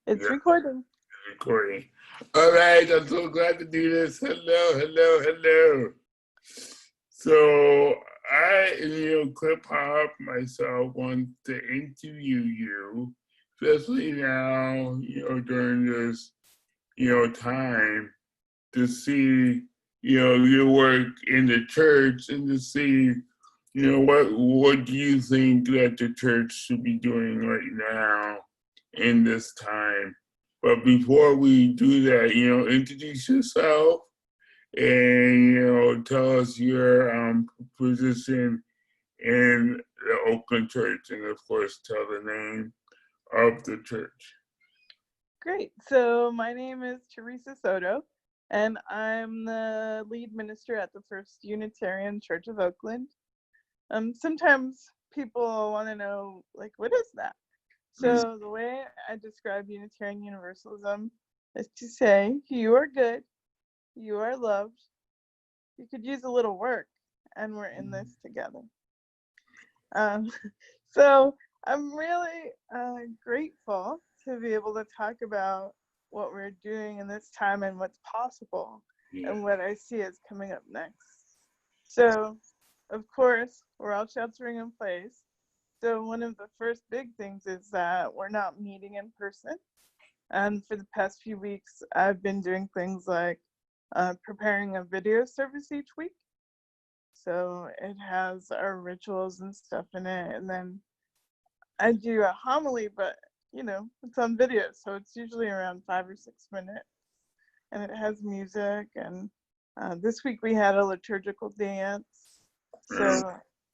It's Yeah, recording. recording. All right, I'm so glad to do this. Hello. So Krip-Hop myself wants to interview you, especially now, during this, time to see, your work in the church and to see, what do you think that the church should be doing right now in this time. But before we do that, introduce yourself and, tell us your position in the Oakland church, and of course, tell the name of the church. Great. So my name is Theresa Soto, and I'm the lead minister at the First Unitarian Church of Oakland. Sometimes people want to know, like, what is that? So the way I describe Unitarian Universalism is to say, you are good, you are loved, you could use a little work, and we're in this together. So I'm really grateful to be able to talk about what we're doing in this time and what's possible and what I see is coming up next. So, of course, we're all sheltering in place. So one of the first big things is that we're not meeting in person. And for the past few weeks, I've been doing things like preparing a video service each week. So it has our rituals and stuff in it. And then I do a homily, but it's on video. So it's usually around 5 or 6 minutes. And it has music. And this week we had a liturgical dance. So,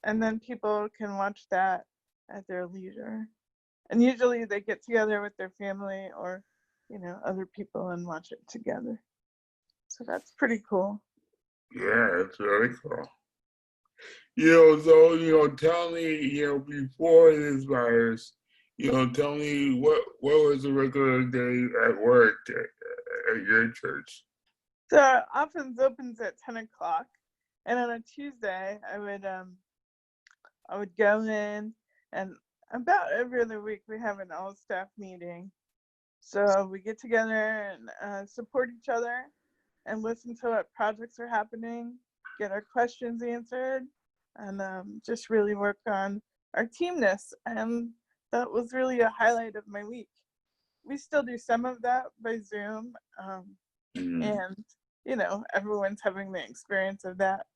and then people can watch that at their leisure. And usually they get together with their family or, other people and watch it together. So that's pretty cool. Yeah, it's very cool. Tell me, before this virus, tell me what was a regular day at work at your church? So our office opens at 10 o'clock. And on a Tuesday, I would go in, and about every other week we have an all-staff meeting. So we get together and support each other and listen to what projects are happening, get our questions answered, and just really work on our teamness. And that was really a highlight of my week. We still do some of that by Zoom, and everyone's having the experience of that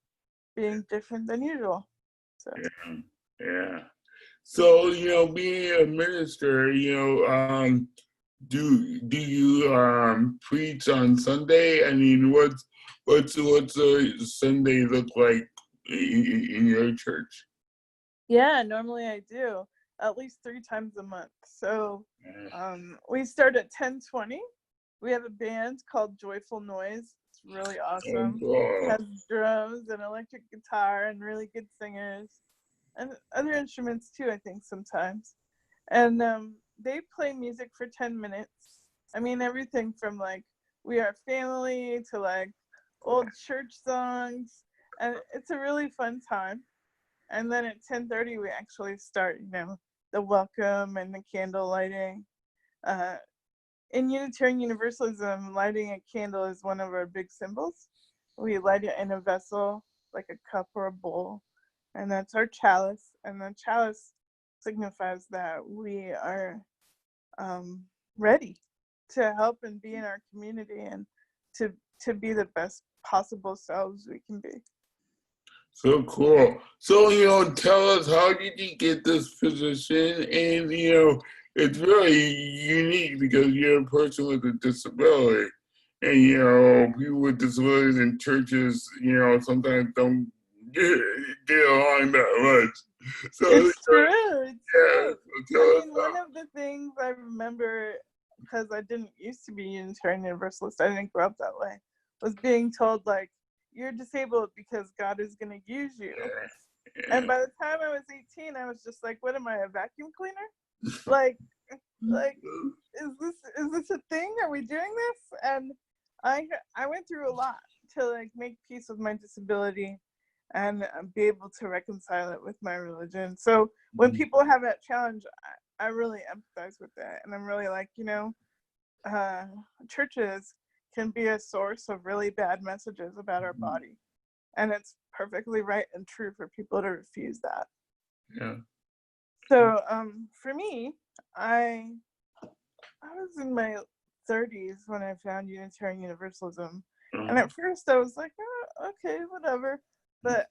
being different than usual. So yeah. So being a minister, do you preach on Sunday? I mean, what's a Sunday look like in your church? yeah, normally I do at least 3 times a month. So we start at 10:20. We have a band called Joyful Noise. It's really awesome. It has drums and electric guitar and really good singers and other instruments too, I think, sometimes. And they play music for 10 minutes. I mean, everything from like We Are Family to like old church songs. And it's a really fun time. And then at 10:30, we actually start, the welcome and the candle lighting. In Unitarian Universalism, lighting a candle is one of our big symbols. We light it in a vessel, like a cup or a bowl, and that's our chalice. And the chalice signifies that we are ready to help and be in our community and to be the best possible selves we can be. So cool. So, tell us, how did you get this position? And, it's really unique because you're a person with a disability. And, people with disabilities in churches, sometimes don't get along that much. So, it's true. So one of the things I remember, because I didn't used to be Unitarian Universalist, I didn't grow up that way, was being told, like, you're disabled because God is going to use you. And by the time I was 18, I was just like, what am I, a vacuum cleaner? like is this a thing? Are we doing this? And I went through a lot to like make peace with my disability and be able to reconcile it with my religion. So when people have that challenge, I really empathize with that. And I'm really like, churches can be a source of really bad messages about our body. And it's perfectly right and true for people to refuse that. Yeah. So for me, I was in my 30s when I found Unitarian Universalism. And at first I was like, oh, okay, whatever. But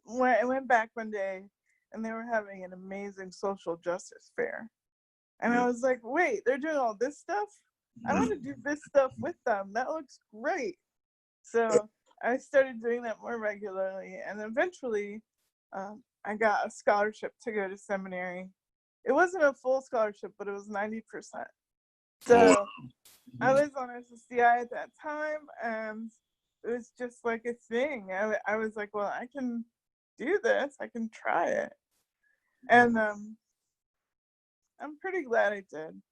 when I went back one day and they were having an amazing social justice fair. And I was like, wait, they're doing all this stuff? I want to do this stuff with them. That looks great. So I started doing that more regularly. And eventually I got a scholarship to go to seminary. It wasn't a full scholarship, but it was 90%. So I was on SSCI at that time, and it was just like a thing. I was like, well, I can do this. I can try it. And I'm pretty glad I did.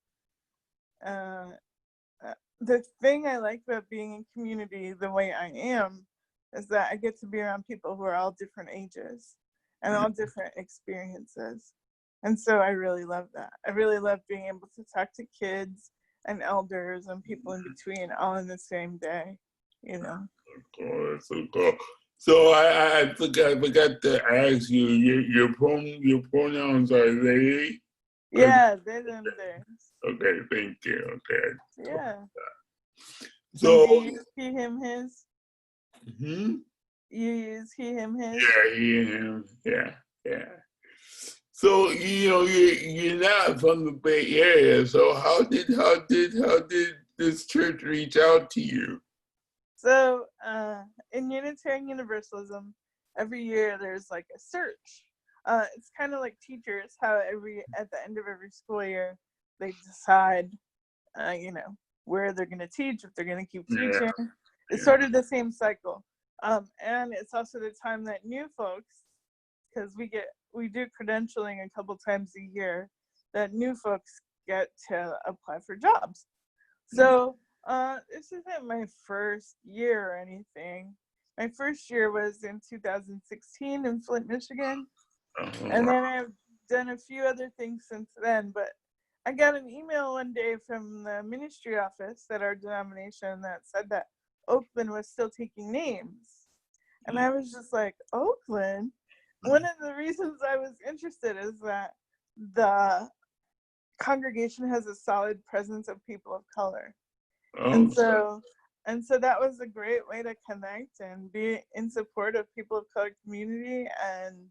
The thing I like about being in community the way I am is that I get to be around people who are all different ages and all different experiences. And so I really love that. I really love being able to talk to kids and elders and people in between all in the same day, you know. Cool, so cool. So I forgot to ask you, your pronouns are they? Yeah, they them theirs. Okay, thank you. Okay. Yeah. So do you use he, him, his? You use he, him, his? Yeah, he, him. Yeah. So you're not from the Bay Area. So how did this church reach out to you? So in Unitarian Universalism, every year there's like a search. It's kind of like teachers, how at the end of every school year they decide, where they're going to teach, if they're going to keep teaching. It's sort of the same cycle. And it's also the time that new folks, because we do credentialing a couple times a year, that new folks get to apply for jobs. So this isn't my first year or anything. My first year was in 2016 in Flint, Michigan. And then I've done a few other things since then. But I got an email one day from the ministry office at our denomination that said that Oakland was still taking names. And I was just like, Oakland? One of the reasons I was interested is that the congregation has a solid presence of people of color. And so that was a great way to connect and be in support of people of color community and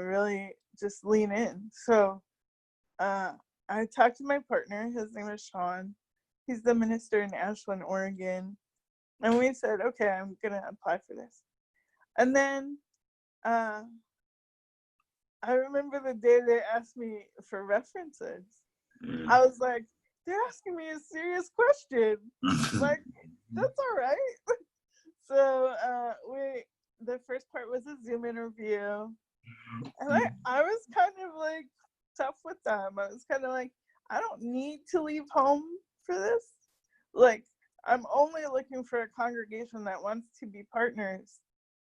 really just lean in. So I talked to my partner. His name is Sean. He's the minister in Ashland, Oregon. And we said, okay, I'm going to apply for this. And then I remember the day they asked me for references. I was like, they're asking me a serious question. Like, that's all right. So the first part was a Zoom interview. And I was kind of like tough with them. I was kind of like, I don't need to leave home for this. Like, I'm only looking for a congregation that wants to be partners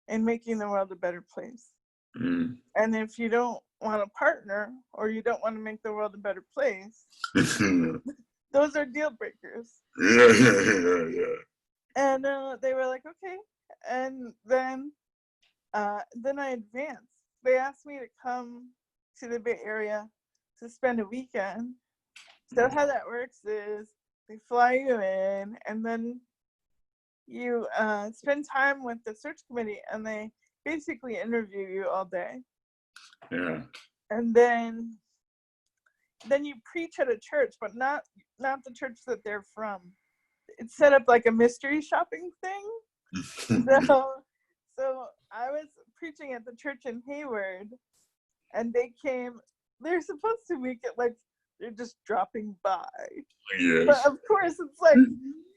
in making the world a better place. And if you don't want to partner or you don't want to make the world a better place, those are deal breakers. Yeah. And they were like, okay. And then I advanced. They asked me to come to the Bay Area to spend a weekend. So how that works is they fly you in, and then you spend time with the search committee, and they basically interview you all day. Yeah. And then you preach at a church, but not the church that they're from. It's set up like a mystery shopping thing. So I was preaching at the church in Hayward, and they're supposed to make it like they're just dropping by. Yes. But of course, it's like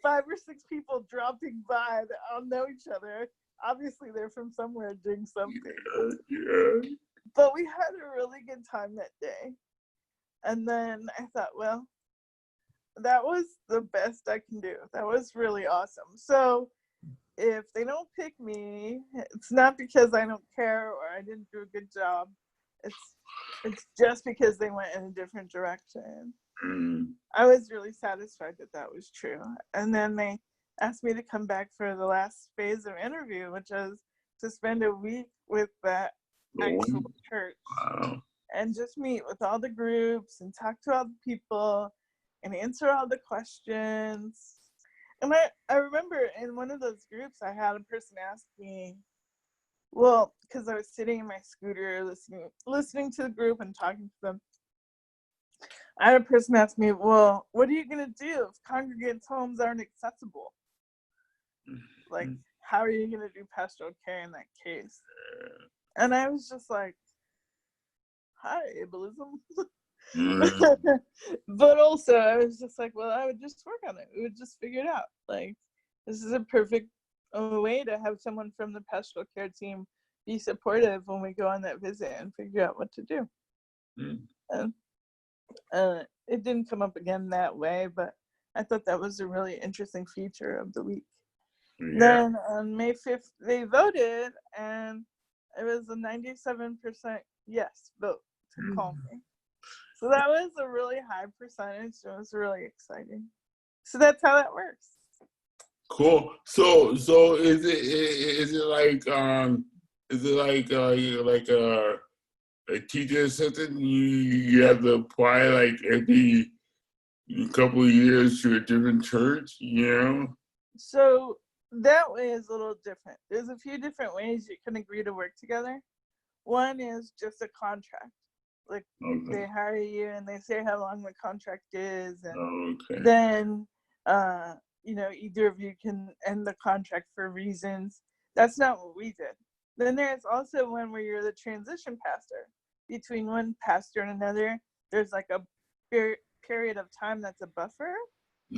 5 or 6 people dropping by that all know each other. Obviously, they're from somewhere doing something. Yeah. But we had a really good time that day. And then I thought, well, that was the best I can do. That was really awesome. So if they don't pick me, it's not because I don't care or I didn't do a good job. It's just because they went in a different direction. I was really satisfied that that was true. And then they asked me to come back for the last phase of interview, which was to spend a week with that actual church Wow. and just meet with all the groups and talk to all the people and answer all the questions. And I remember in one of those groups, I had a person ask me, well, because I was sitting in my scooter listening to the group and talking to them. I had a person ask me, well, what are you going to do if congregants' homes aren't accessible? Like, how are you going to do pastoral care in that case? And I was just like, hi, ableism. But also, I was just like, well, I would just work on it. We would just figure it out. Like, this is a perfect way to have someone from the pastoral care team be supportive when we go on that visit and figure out what to do. And it didn't come up again that way, but I thought that was a really interesting feature of the week. Then on May 5th, they voted, and it was a 97% yes vote to call me. So that was a really high percentage. It was really exciting. So that's how that works. Cool. So is it like a teacher assistant? You have to apply like every couple of years to a different church, you know? So that way is a little different. There's a few different ways you can agree to work together. One is just a contract. Like they hire you and they say how long the contract is, and then either of you can end the contract for reasons. That's not what we did. Then there's also one where you're the transition pastor. Between one pastor and another, there's like a period of time that's a buffer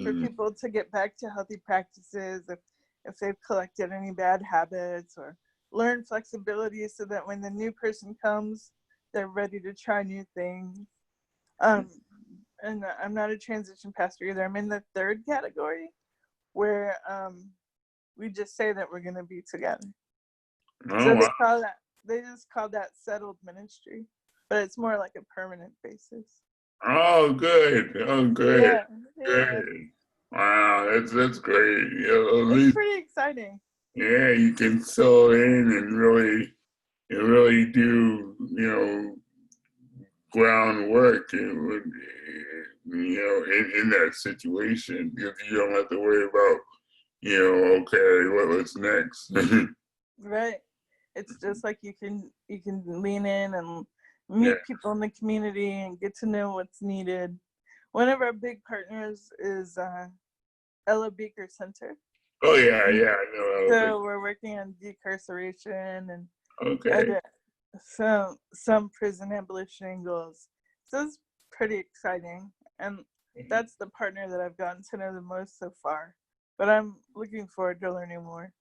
for people to get back to healthy practices if they've collected any bad habits, or learn flexibility so that when the new person comes, they're ready to try new things. And I'm not a transition pastor either. I'm in the third category where we just say that we're going to be together. So they just call that settled ministry, but it's more like a permanent basis. Oh, good. Oh, good. Yeah. Good. Wow, that's great. It's pretty exciting. Yeah, you can settle in and really do, groundwork, in that situation, because you don't have to worry about, okay, what's next. Right. It's just like you can lean in and meet people in the community and get to know what's needed. One of our big partners is Ella Baker Center. Oh yeah, I know. So we're working on decarceration and some prison abolition goals. So it's pretty exciting, and that's the partner that I've gotten to know the most so far. But I'm looking forward to learning more.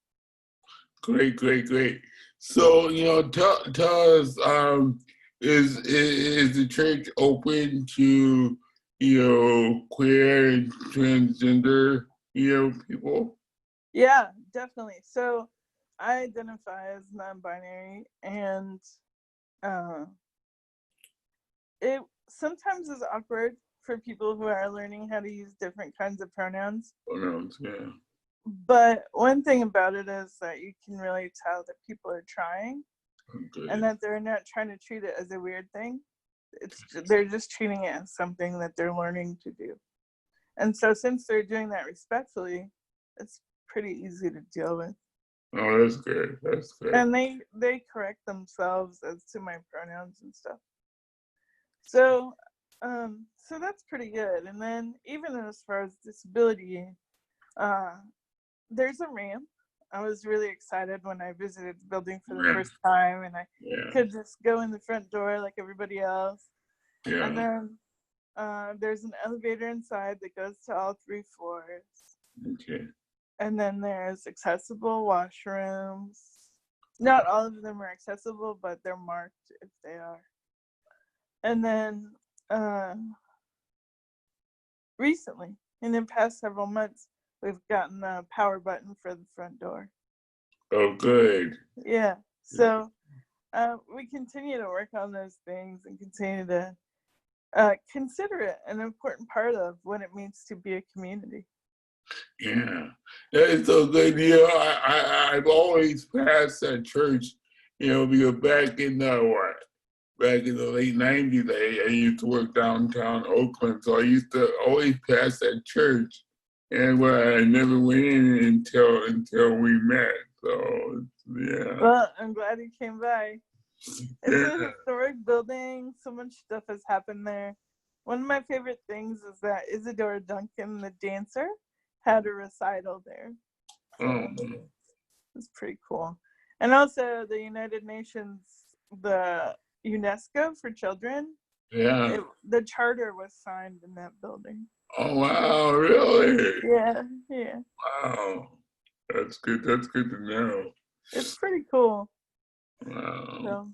Great. So tell us, is the church open to queer and transgender people? Yeah, definitely. So I identify as non-binary, and it sometimes is awkward for people who are learning how to use different kinds of pronouns. Pronouns, yeah. But one thing about it is that you can really tell that people are trying, and that they're not trying to treat it as a weird thing. They're just treating it as something that they're learning to do. And so since they're doing that respectfully, it's pretty easy to deal with. Oh, that's good. And they correct themselves as to my pronouns and stuff. So that's pretty good. And then even as far as disability, there's a ramp. I was really excited when I visited the building for the first time, and I could just go in the front door like everybody else. Yeah. And then there's an elevator inside that goes to all 3 floors. Okay. And then there's accessible washrooms. Not all of them are accessible, but they're marked if they are. And then recently, in the past several months, we've gotten a power button for the front door. Oh, good. Yeah. So we continue to work on those things and continue to consider it an important part of what it means to be a community. Yeah, that is so good. You know, I've always passed that church, you know, because back in the late 90s, I used to work downtown Oakland, so I used to always pass that church, and I never went in until we met. So yeah. Well, I'm glad you came by. It's Yeah. a historic building. So much stuff has happened there. One of my favorite things is that Isadora Duncan, the dancer, had a recital there. So it's pretty cool. And also the United Nations, the UNESCO for children, Yeah. the charter was signed in that building. Oh wow, really? Yeah. Wow. That's good. That's good to know. It's pretty cool. Wow. So,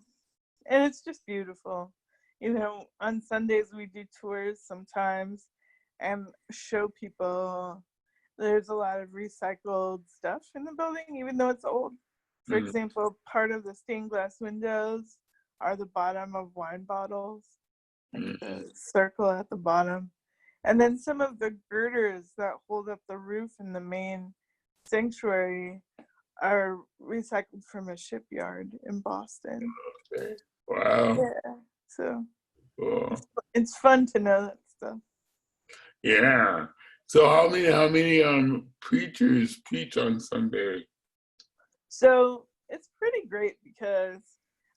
and it's just beautiful. You know, on Sundays we do tours sometimes and show people. There's a lot of recycled stuff in the building, even though it's old. For example, part of the stained glass windows are the bottom of wine bottles, like the circle at the bottom. And then some of the girders that hold up the roof in the main sanctuary are recycled from a shipyard in Boston. Okay. Wow. Yeah, so Cool. it's fun to know that stuff. Yeah. So how many preachers preach on Sunday? So it's pretty great because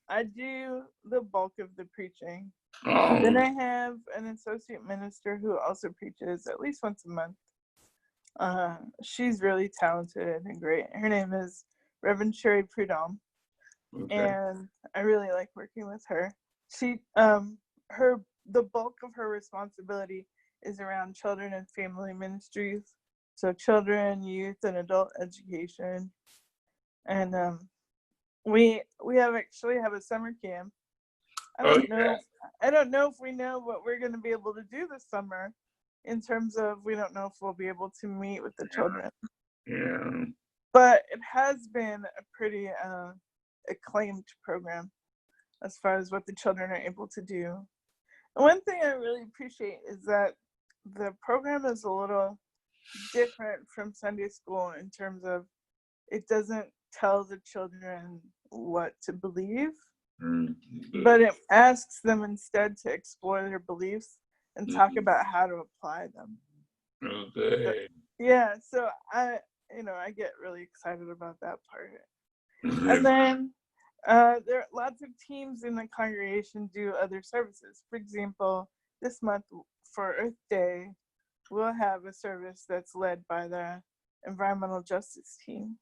I do the bulk of the preaching. Oh. Then I have an associate minister who also preaches at least once a month. She's really talented and great. Her name is Reverend Sherry Prudhomme. Okay. And I really like working with her. She, the bulk of her responsibility is around children and family ministries. So children, youth, and adult education. And we actually have a summer camp. I don't know if we know what we're going to be able to do this summer, in terms of we don't know if we'll be able to meet with the children. Yeah. But it has been a pretty acclaimed program as far as what the children are able to do. And one thing I really appreciate is that the program is a little different from Sunday school in terms of it doesn't tell the children what to believe, but it asks them instead to explore their beliefs and talk about how to apply them. Okay. So I get really excited about that part. And then there are lots of teams in the congregation do other services. For example, this month for Earth Day, we'll have a service that's led by the environmental justice team.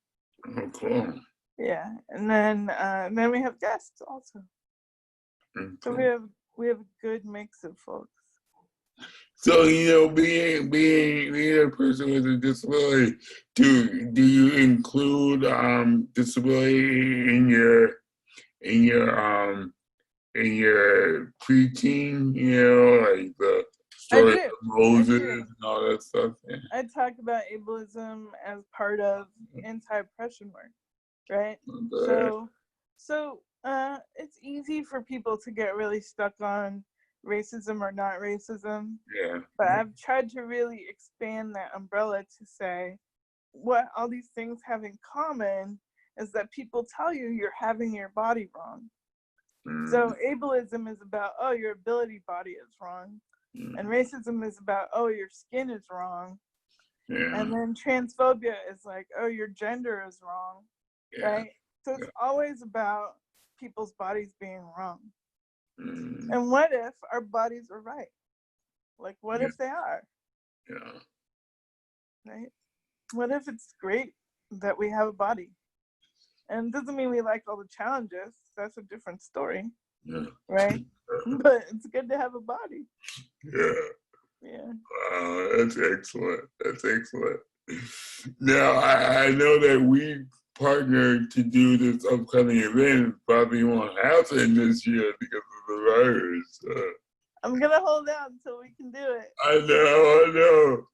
Oh, cool. Yeah, and then we have guests also. Okay. So we have a good mix of folks. So, you know, being a person with a disability, do you include disability in your preaching? You know, like the story of Moses and all that stuff. Yeah. I talk about ableism as part of anti-oppression work, right? Okay. So it's easy for people to get really stuck on racism or not racism. Yeah. But I've tried to really expand that umbrella to say what all these things have in common is that people tell you you're having your body wrong. So ableism is about, oh, your ability body is wrong. And racism is about, oh, your skin is wrong. Yeah. And then transphobia is like, oh, your gender is wrong. Yeah. Right? So it's always about people's bodies being wrong. And what if our bodies are right? Like, what if they are? Yeah. Right? What if it's great that we have a body? And it doesn't mean we like all the challenges. That's a different story. Yeah. Right? But it's good to have a body. Yeah. Yeah. Wow, that's excellent. That's excellent. Now, I know that we partnered to do this upcoming event. Probably won't happen this year because of the virus. I'm going to hold out until we can do it. I know.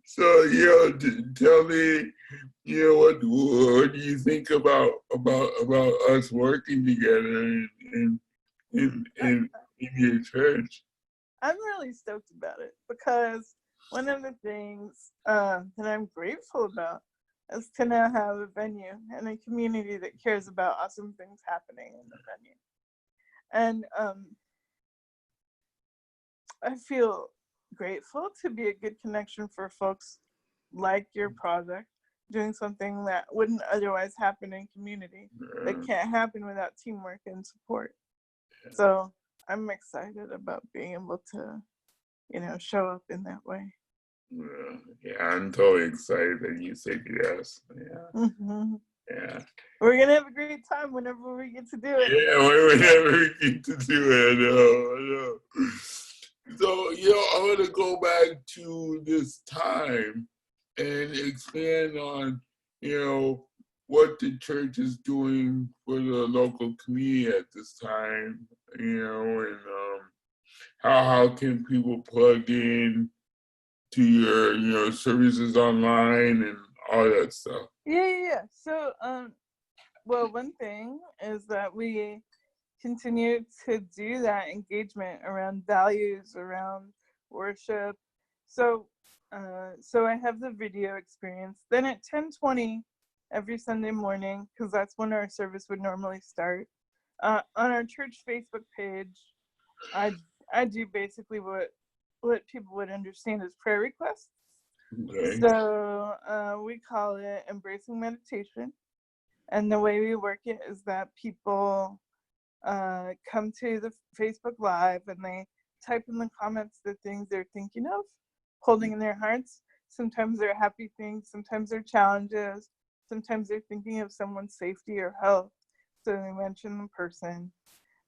So, tell me, what do you think about us working together in your church? I'm really stoked about it because one of the things that I'm grateful about is to now have a venue and a community that cares about awesome things happening in the venue. And I feel grateful to be a good connection for folks like your project, doing something that wouldn't otherwise happen in community, that can't happen without teamwork and support. So I'm excited about being able to, show up in that way. Yeah, I'm totally excited that you said yes. Yeah. Mm-hmm. Yeah. We're gonna have a great time whenever we get to do it. Yeah, whenever we get to do it, I know. So, I want to go back to this time and expand on, what the church is doing for the local community at this time, and how can people plug in to your, services online and all that stuff. Yeah. So, well, one thing is that we continue to do that engagement around values, around worship. So I have the video experience. Then at 10:20 every Sunday morning, because that's when our service would normally start, on our church Facebook page, I do basically what people would understand as prayer requests. Okay. So we call it Embracing Meditation. And the way we work it is that people come to the Facebook Live and they type in the comments the things they're thinking of, holding in their hearts. Sometimes they're happy things, sometimes they're challenges, sometimes they're thinking of someone's safety or health. So they mention the person.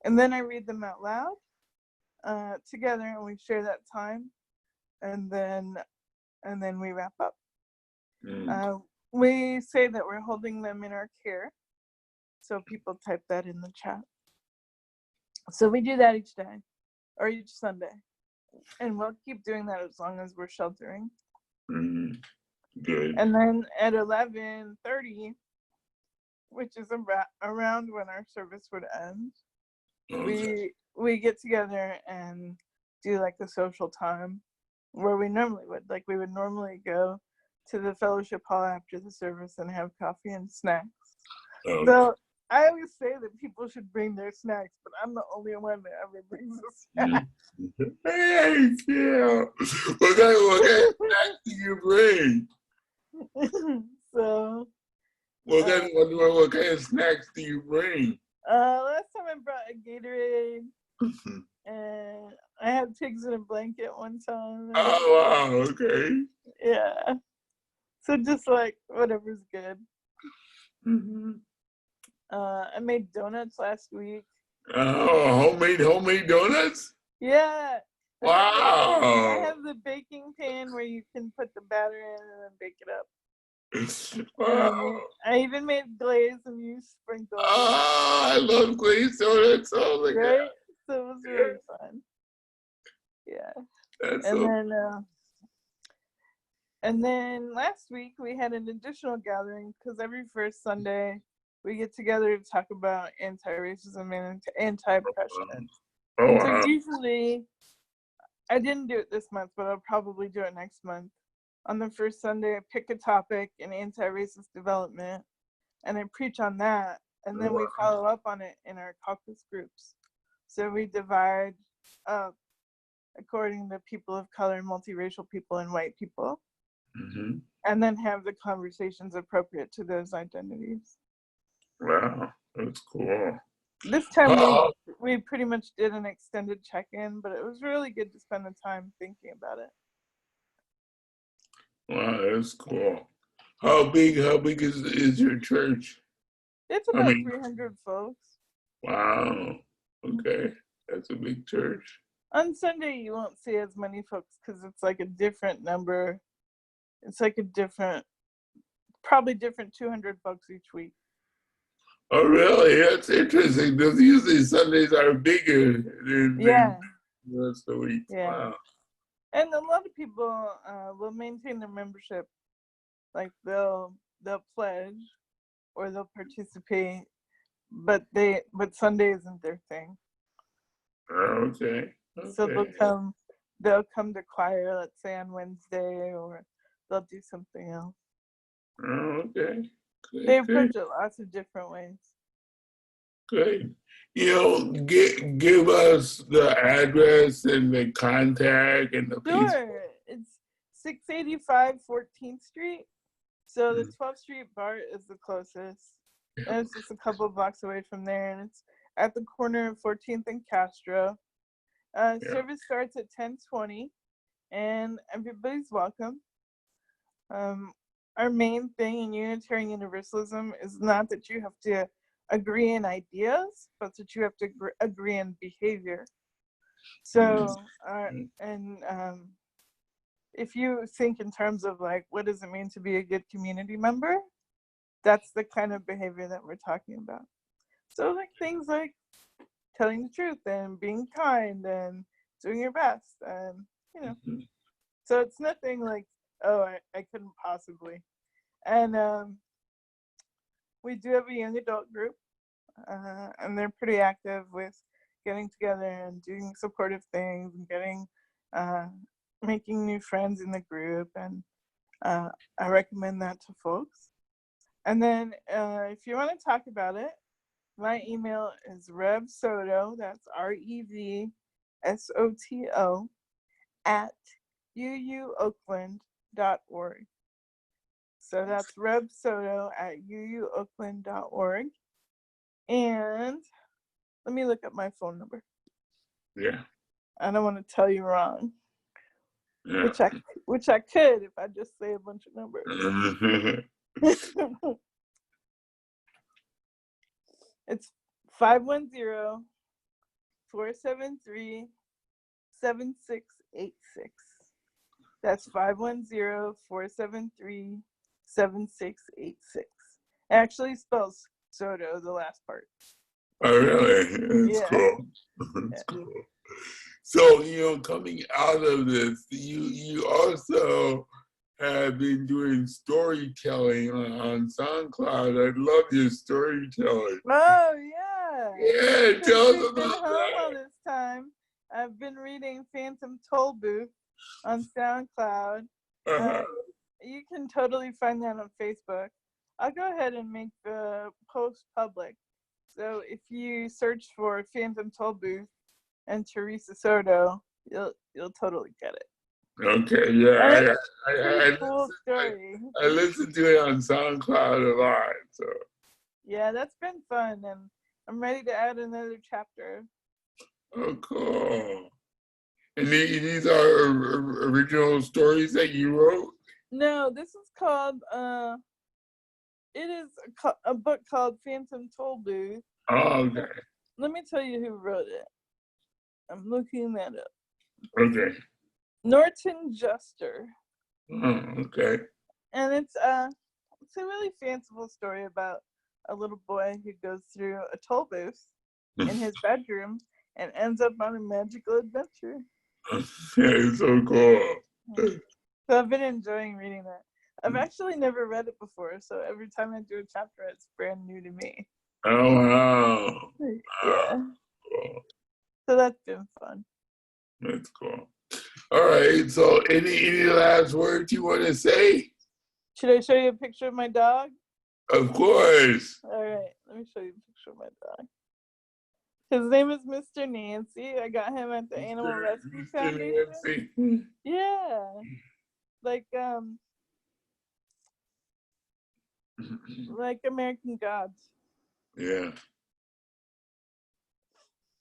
And then I read them out loud together, and we share that time. And then we wrap up. We say that we're holding them in our care. So people type that in the chat. So we do that each day or each Sunday. And we'll keep doing that as long as we're sheltering. Good. And then at 11:30, which is around when our service would end, we get together and do like the social time where we normally would. Like we would normally go to the fellowship hall after the service and have coffee and snacks. So I always say that people should bring their snacks, but I'm the only one that ever brings a snack. Thanks, yeah. What kind of snacks do you bring? So what kind of snacks do you bring? Last time I brought a Gatorade, and I had pigs in a blanket one time. Oh wow, okay. Yeah. So just like whatever's good. I made donuts last week. Oh, homemade donuts? Yeah. Wow. I have the baking pan where you can put the batter in and then bake it up. Wow. I even made glaze and used sprinkles. Oh, I love glazed donuts. Oh my God. So it was really fun. Yeah. That's And then last week we had an additional gathering because every first Sunday we get together to talk about anti-racism and anti-oppression. So usually, I didn't do it this month, but I'll probably do it next month. On the first Sunday, I pick a topic in anti-racist development, and I preach on that, and then we follow up on it in our caucus groups. So we divide up according to people of color, multiracial people, and white people, and then have the conversations appropriate to those identities. Wow, that's cool. This time we pretty much did an extended check-in, but it was really good to spend the time thinking about it. Wow, that's cool. How big is your church? It's about 300 folks. Wow. Okay, that's a big church. On Sunday, you won't see as many folks because it's like a different number. It's like probably different 200 folks each week. Oh, really? That's interesting. Because usually Sundays are bigger than the rest of the week. Yeah. Wow. And a lot of people will maintain their membership. Like they'll pledge or they'll participate, but Sunday isn't their thing. Okay. So they'll come they'll come to choir, let's say on Wednesday, or they'll do something else. Oh, okay. Good, They approach it lots of different ways. Good. Give us the address and the contact and the piece. Sure. It's 685 14th Street. So the 12th Street bar is the closest. And it's just a couple blocks away from there. And it's at the corner of 14th and Castro. Service starts at 10:20. And everybody's welcome. Our main thing in Unitarian Universalism is not that you have to agree in ideas, but that you have to agree in behavior. So, if you think in terms of like, what does it mean to be a good community member? That's the kind of behavior that we're talking about. So like things like telling the truth and being kind and doing your best and, so it's nothing like, oh, I couldn't possibly. And we do have a young adult group, and they're pretty active with getting together and doing supportive things and getting, making new friends in the group. And I recommend that to folks. And then if you want to talk about it, my email is revsoto, that's REVSOTO, at uuoakland.org. So that's revsoto at uuoakland.org. And let me look up my phone number. Yeah. I don't want to tell you wrong. Yeah. Which I could if I just say a bunch of numbers. It's 510-473-7686. That's 510-473-7686. It actually spells Soto, the last part. Oh, really? That's cool. That's cool. So, coming out of this, you also have been doing storytelling on SoundCloud. I love your storytelling. Oh, yeah. Yeah, tell us about that. All this time, I've been reading Phantom Toll Booth on SoundCloud. You can totally find that on Facebook. I'll go ahead and make the post public. So if you search for Phantom Toll Booth and Theresa Soto, you'll totally get it. Okay, yeah. Cool story. I listen to it on SoundCloud a lot. So. Yeah, that's been fun, and I'm ready to add another chapter. Oh, cool. And these are original stories that you wrote? No, this is called, it is a book called Phantom Toll Booth. Oh, okay. Let me tell you who wrote it. I'm looking that up. Okay. Norton Juster. Oh, okay. And it's a really fanciful story about a little boy who goes through a toll booth in his bedroom and ends up on a magical adventure. It's so cool. So I've been enjoying reading that. I've actually never read it before, so every time I do a chapter, it's brand new to me. Oh, wow. Yeah. Cool. So that's been fun. That's cool. All right, so any last words you want to say? Should I show you a picture of my dog? Of course. All right, let me show you a picture of my dog. His name is Mr. Nancy. I got him at the Animal Rescue Foundation. Yeah. Like American Gods. Yeah.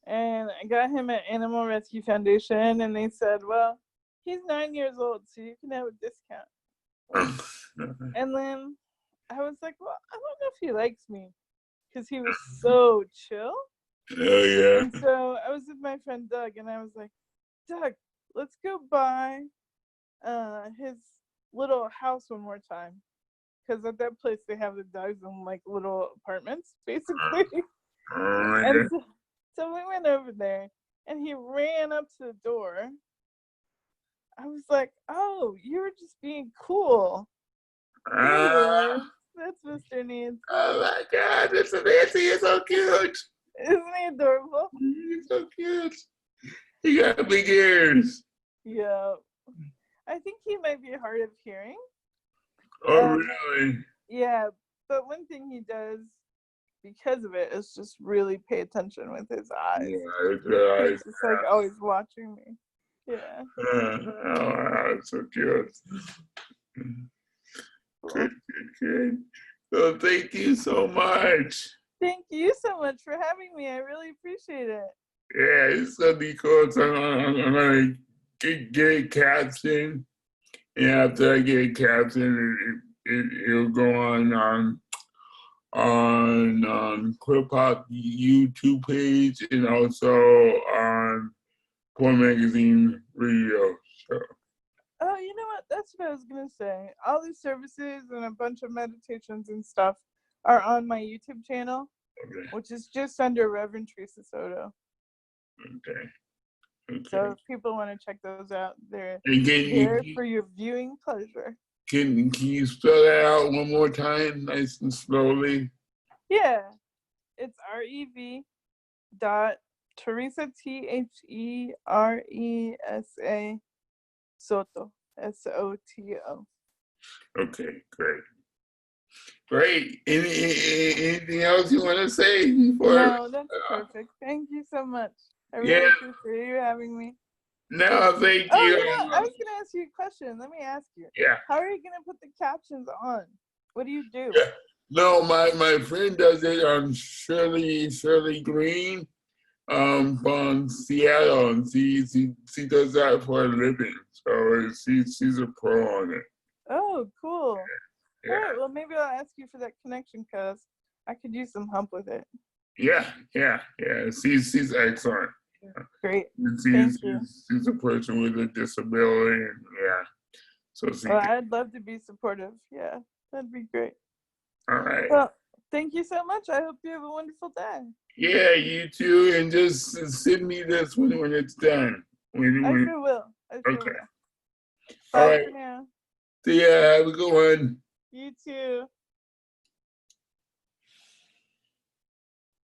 And I got him at Animal Rescue Foundation, and they said, well, he's 9 years old, so you can have a discount. And then I was like, well, I don't know if he likes me, because he was so chill. Oh, yeah. And so I was with my friend Doug, and I was like, Doug, let's go by his little house one more time. Because at that place, they have the dogs in like little apartments, basically. And so we went over there, and he ran up to the door. I was like, oh, you were just being cool. That's Mr. Nancy. Oh my God, Mr. Nancy is so cute. Isn't he adorable? He's so cute. He got big ears. Yeah. I think he might be hard of hearing. Oh, really? Yeah, but one thing he does because of it is just really pay attention with his eyes. Yeah, it's good. He's just like always watching me. Yeah. Oh, that's so cute. Cool. Good. Well, thank you so much. Thank you so much for having me. I really appreciate it. Yeah, it's gonna be cool. So I'm gonna get a caption, and after I get a caption, it'll go on Krip-Hop YouTube page and also on Core Magazine Radio. So. Oh, you know what? That's what I was gonna say. All these services and a bunch of meditations and stuff are on my YouTube channel, Okay. which is just under Reverend Theresa Soto. Okay. So if people want to check those out, they're Again, there for your viewing pleasure. Can you spell that out one more time, nice and slowly? Yeah, it's REV dot Theresa THERESA Soto SOTO. Okay, great. Great. Anything else you want to say before? No, that's perfect. Thank you so much. I really appreciate you having me. No, thank Oh, you. you know, I was gonna ask you a question. Let me ask you. Yeah. How are you gonna put the captions on? What do you do? Yeah. No, my friend does it on Shirley Green, from Seattle, and she does that for a living. So she's a pro on it. Oh, cool. Yeah. All right, well, maybe I'll ask you for that connection because I could use some help with it. Yeah. She's excellent. Great. Thank you. She's a person with a disability, and so well, I'd love to be supportive. Yeah, that'd be great. All right. Well, thank you so much. I hope you have a wonderful day. Yeah, you too, and just send me this when it's done. I sure will. Okay. Bye All right. for now. See ya. Have a good one. You too.